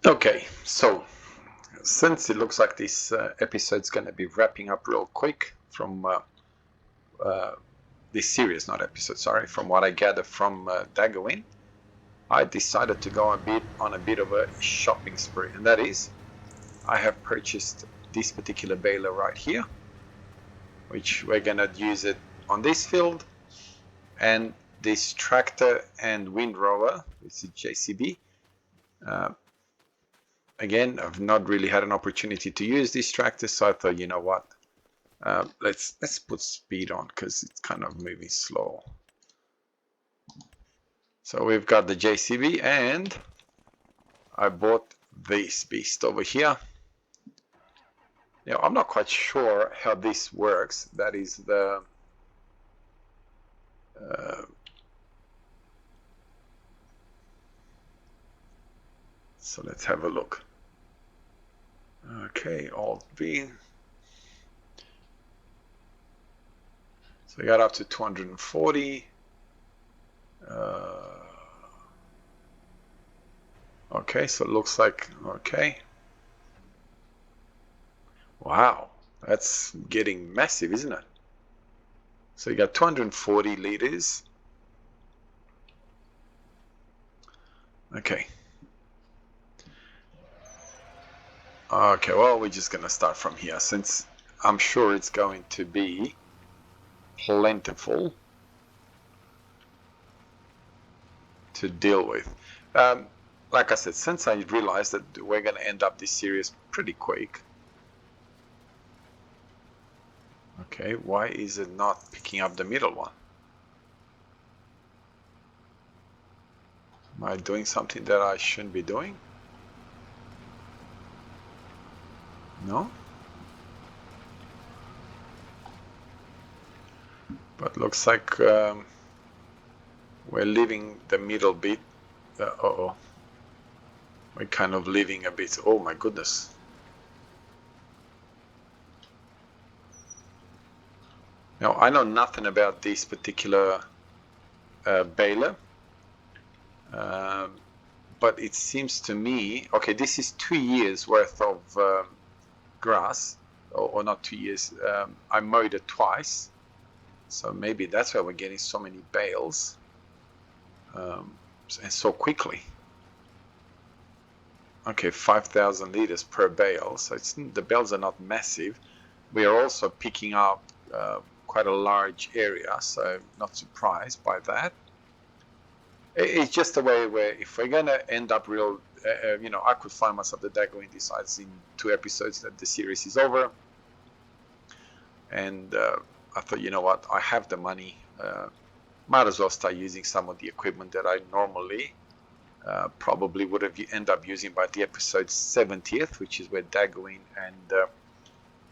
Okay, so since it looks like this episode's going to be wrapping up real quick from this series, not episode, sorry, from what I gather from Daggerwin, I decided to go on a bit of a shopping spree, and that is, I have purchased this particular baler right here, which we're going to use it on this field, and this tractor and windrower, this is JCB. Again, I've not really had an opportunity to use this tractor, so I thought, you know what, let's put speed on because it's kind of moving slow. So we've got the JCB, and I bought this beast over here. Now I'm not quite sure how this works. That is the so let's have a look. Okay, Alt V. So we got up to 240. Okay, so it looks like, okay. Wow, that's getting massive, isn't it? So you got 240 liters. Okay. Okay, well, we're just gonna start from here since I'm sure it's going to be plentiful to deal with. Like I said, since I realized that we're gonna end up this series pretty quick. Okay, why is it not picking up the middle one? Am I doing something that I shouldn't be doing? No? But looks like we're leaving the middle bit. Uh-oh. We're kind of leaving a bit. Oh my goodness. Now, I know nothing about this particular baler. But it seems to me, okay, this is 2 years worth of grass, or not 2 years. I mowed it twice, so maybe that's why we're getting so many bales and so quickly. Okay, 5,000 liters per bale, so the bales are not massive. We are also picking up quite a large area, so not surprised by that. It's just a way where if we're gonna end up real, you know, I could find myself the Daggerwin decides in 2 episodes that the series is over, and I thought, you know what, I have the money, might as well start using some of the equipment that I normally probably would have end up using by the episode 70th, which is where Daggerwin and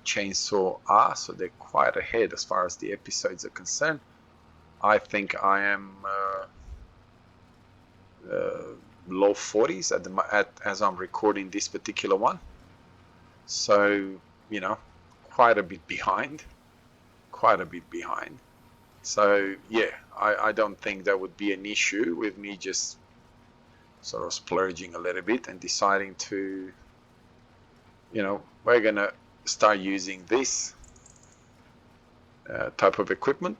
Chainsaw are, so they're quite ahead as far as the episodes are concerned. I think I am low 40s as I'm recording this particular one, so you know, quite a bit behind. So yeah, I don't think that would be an issue with me just sort of splurging a little bit and deciding to, you know, we're gonna start using this type of equipment.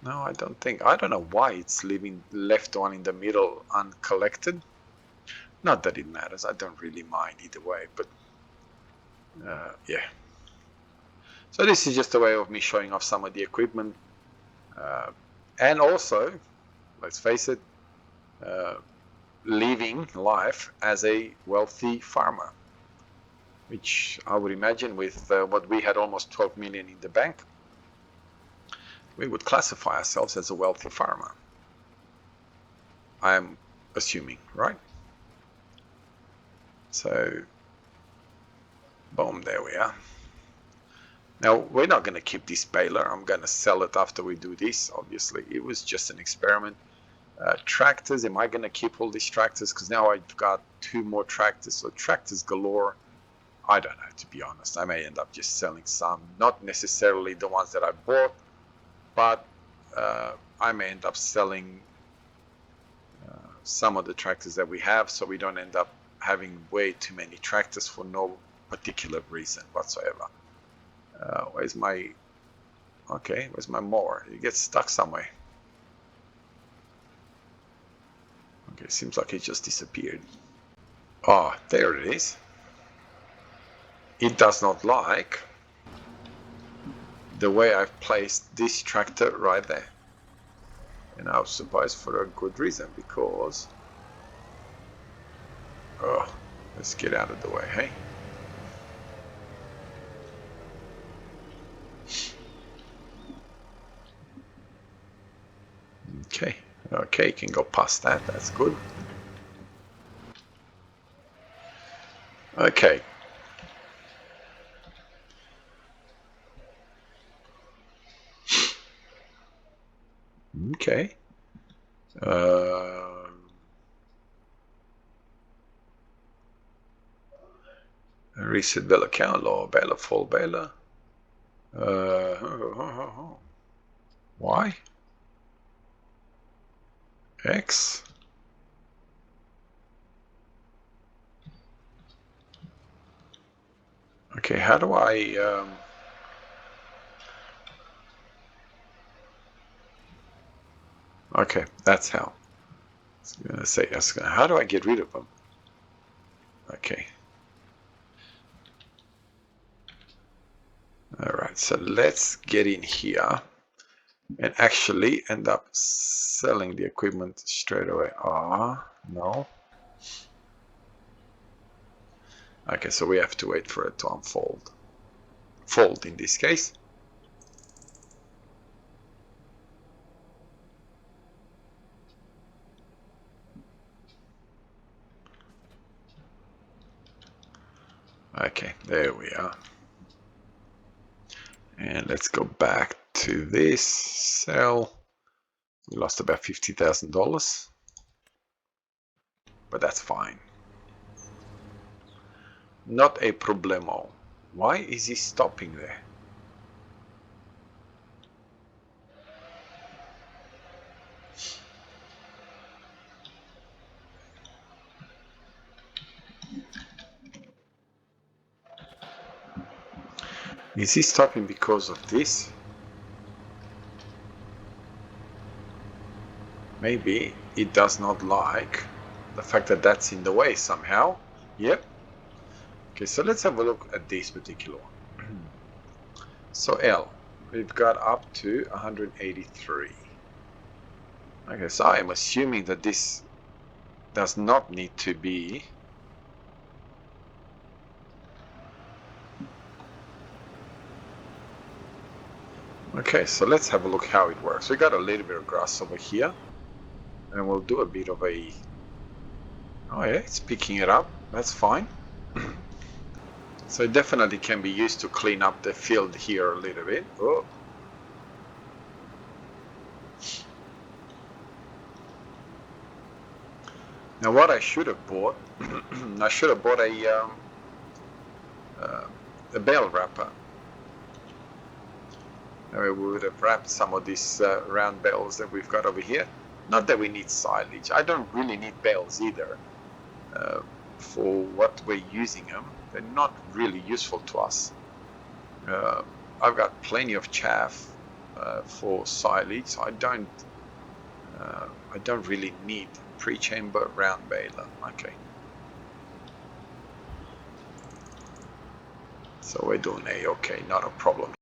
No, I don't know why it's left one in the middle uncollected. Not that it matters, I don't really mind either way, but yeah. So this is just a way of me showing off some of the equipment, and also, let's face it, living life as a wealthy farmer, which I would imagine with what we had, almost 12 million in the bank, we would classify ourselves as a wealthy farmer. I'm assuming, right? So, boom, there we are. Now, we're not going to keep this baler. I'm going to sell it after we do this, obviously. It was just an experiment. Tractors, am I going to keep all these tractors? Because now I've got 2 more tractors, so tractors galore. I don't know, to be honest. I may end up just selling some, not necessarily the ones that I bought, but I may end up selling some of the tractors that we have, so we don't end up having way too many tractors for no particular reason whatsoever. Where's my mower? It gets stuck somewhere. Okay, seems like it just disappeared. Oh, there it is. It does not like the way I've placed this tractor right there. And I suppose for a good reason, because let's get out of the way, hey? Okay, can go past that, that's good. Okay. Okay. Reset baler count, lower baler, full baler. Y? X? Okay, how do I... Okay, that's how. I was gonna say, how do I get rid of them? Okay. Alright, so let's get in here and actually end up selling the equipment straight away. No. Okay, so we have to wait for it to unfold. Fold in this case. Okay, there we are. And let's go back to this sell. We lost about $50,000, but that's fine. Not a problemo. Why is he stopping there? Is he stopping because of this? Maybe it does not like the fact that that's in the way somehow. Yep. Okay, so let's have a look at this particular one. So L, we've got up to 183. Okay, so I am assuming that this does not need to be okay, so let's have a look how it works. We got a little bit of grass over here, and we'll do a bit of a... Oh yeah, it's picking it up. That's fine. So it definitely can be used to clean up the field here a little bit. Oh. Now what I should have bought, I should have bought a bale wrapper. We would have wrapped some of these round bales that we've got over here. Not that we need silage. I don't really need bales either. For what we're using them, they're not really useful to us. I've got plenty of chaff for silage, so I don't really need pre-chamber round baler. Okay. So we're doing okay, not a problem.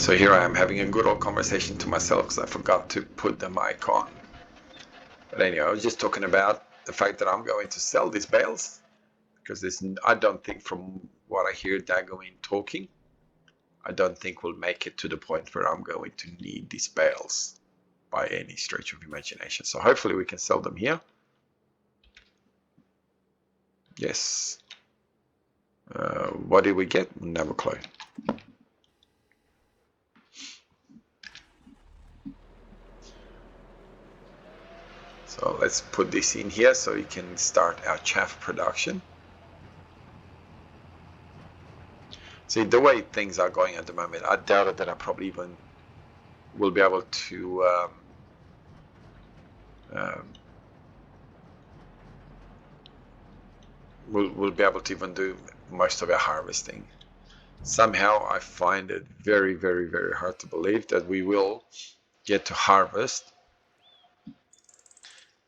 So here I am having a good old conversation to myself because I forgot to put the mic on. But anyway, I was just talking about the fact that I'm going to sell these bales because I don't think, from what I hear Daggerwin talking, I don't think we'll make it to the point where I'm going to need these bales by any stretch of imagination. So hopefully we can sell them here. Yes. What did we get? Never clue. So let's put this in here so we can start our chaff production. See, the way things are going at the moment, I doubt that I probably even will be able to we'll be able to even do most of our harvesting. Somehow I find it very, very, very hard to believe that we will get to harvest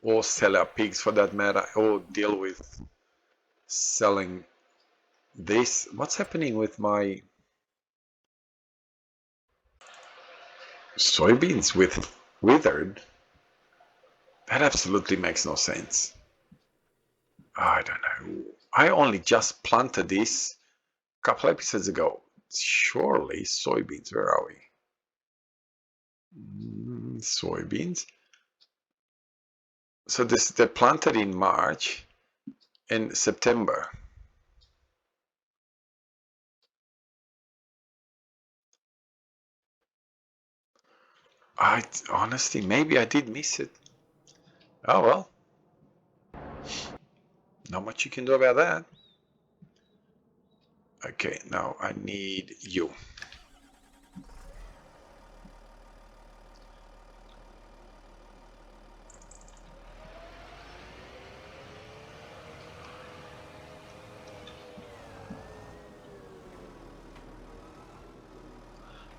or sell our pigs, for that matter, or deal with selling this. What's happening with my soybeans with withered? That absolutely makes no sense. I don't know. I only just planted this a couple episodes ago. Surely soybeans, where are we? Soybeans. So they're planted in March and September. Honestly, maybe I did miss it. Oh well. Not much you can do about that. Okay, now I need you.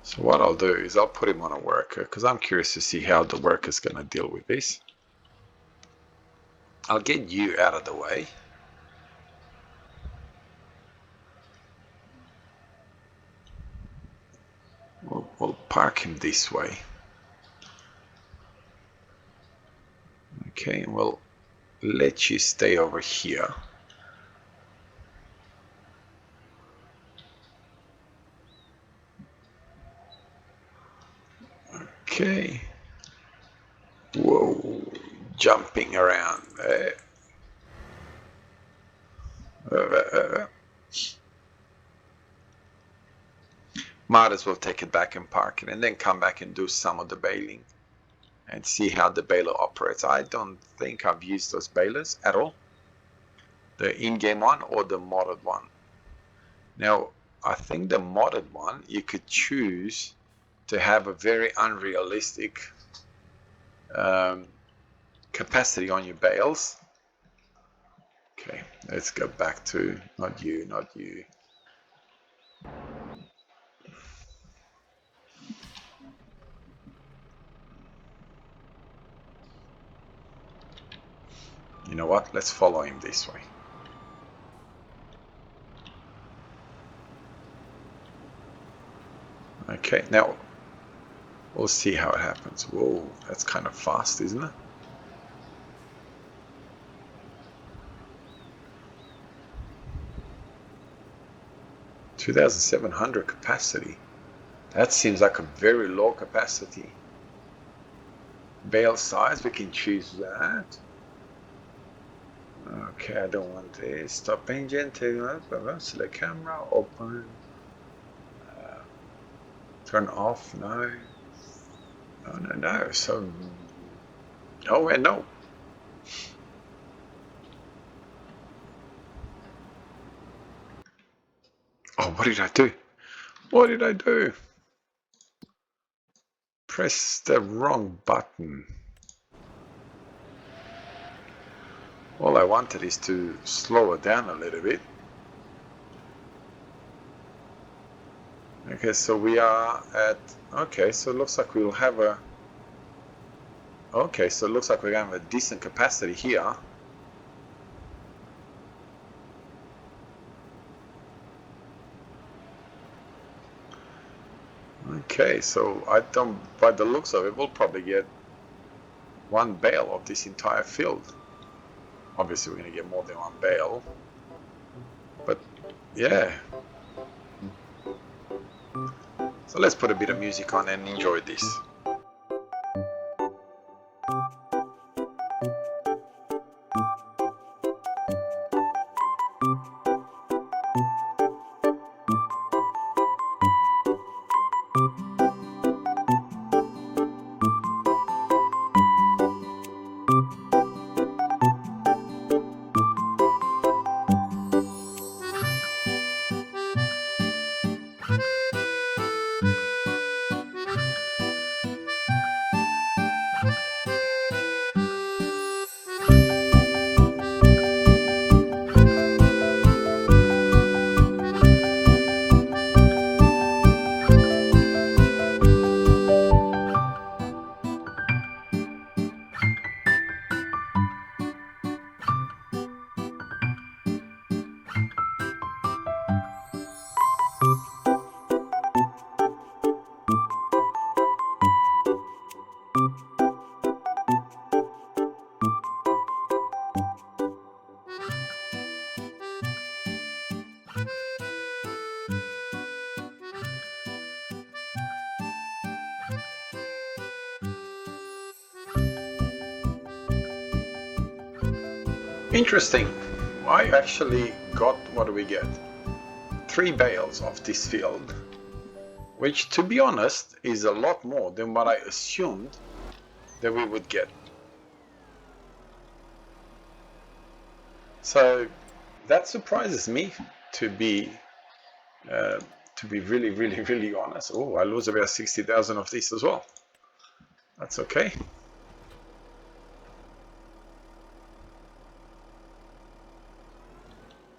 So what I'll do is I'll put him on a worker because I'm curious to see how the worker's going to deal with this. I'll get you out of the way. We'll park him this way. Okay, and we'll let you stay over here. Okay. Whoa, jumping around. Might as well take it back and park it and then come back and do some of the baling and see how the baler operates. I don't think I've used those balers at all. The in-game one or the modded one. Now, I think the modded one, you could choose to have a very unrealistic capacity on your bales. Okay, let's go back to not you, not you. You know what? Let's follow him this way. Okay, now we'll see how it happens. Whoa, that's kind of fast, isn't it? $2,700 capacity. That seems like a very low capacity. Bale size, we can choose that. Okay, I don't want this. Stop engine, select camera, open. Turn off, no. No. So, no and no. Oh, what did I do? What did I do? Press the wrong button. All I wanted is to slow it down a little bit. Okay, so we are at, okay, so it looks like we'll have a, okay, so it looks like we're going to have a decent capacity here. Okay, so I don't, by the looks of it, we'll probably get one bale of this entire field. Obviously we're going to get more than one bale, but yeah. So let's put a bit of music on and enjoy this. Interesting. I actually got, what do we get? 3 bales of this field, which to be honest is a lot more than what I assumed that we would get. So that surprises me, to be really, really, really honest. Oh, I lose about 60,000 of this as well. That's okay.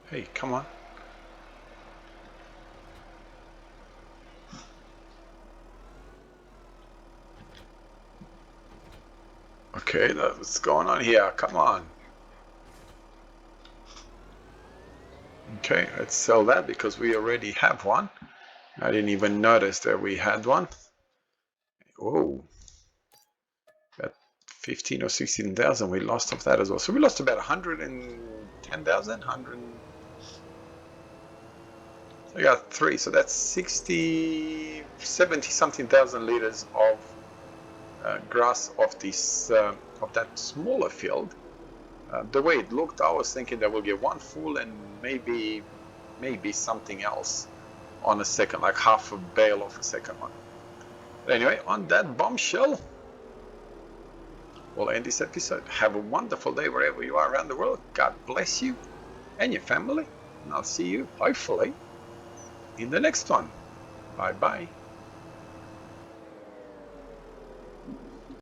Hey, come on. Okay, what's going on here? Come on. Okay, let's sell that because we already have one. I didn't even notice that we had one. Oh, that 15 or 16,000 we lost of that as well. So we lost about 110,000, 100. So I got 3, so that's 60, 70 something thousand liters of grass of this of that smaller field. The way it looked, I was thinking that we'll get one full and maybe something else on a second, like half a bale of a second one. But anyway, on that bombshell, we'll end this episode. Have a wonderful day wherever you are around the world. God bless you and your family, and I'll see you hopefully in the next one. Bye bye.